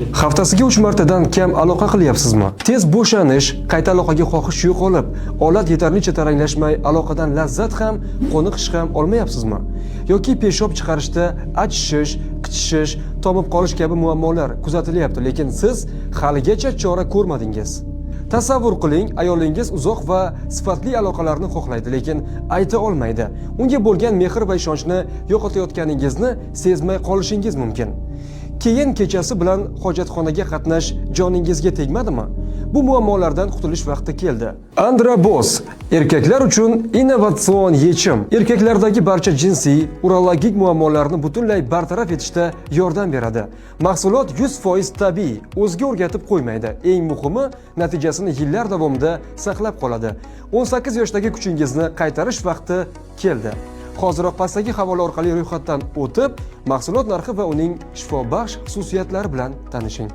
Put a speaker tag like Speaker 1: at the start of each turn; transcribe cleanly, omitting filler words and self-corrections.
Speaker 1: Haftasiga 3 martadan kam aloqa qilyapsizmi? Tez bo'shanish, qayta aloqaga xohish yo'qolib, olat yetarlicha taranglashmay, aloqadan lazzat ham, qoniqish ham olmayapsizmi? Yoki peshob chiqarishda achishish, qichishish, tomib qolish kabi muammolar kuzatilyapti, lekin siz haligacha chora ko'rmadingiz. Tasavvur qiling, ayolingiz uzoq va sifatli aloqalarni xohlaydi, lekin ayta olmaydi. Unga bo'lgan mehr va ishonchni yo'qotayotganingizni sezmay qolishingiz mumkin. Keyin kechasi bilan hojatxonaga qatnash joningizga tegmadimi? Bu muammolardan qutulish vaqti keldi. Andra Boss erkaklar uchun innovatsion yechim. Erkaklardagi barcha jinsiy, urologik muammolarni butunlay bartaraf etishda yordam beradi. Mahsulot 100% tabiiy, o'ziga o'rgatib qo'ymaydi. Eng muhimi, natijasini yillar davomida saqlab qoladi. 18 yoshdagi kuchingizni qaytarish vaqti keldi. Hoziroq pastdagi havola orqali ro'yxatdan o'tib, mahsulot narxi va uning shifobaxsh xususiyatlari bilan tanishing.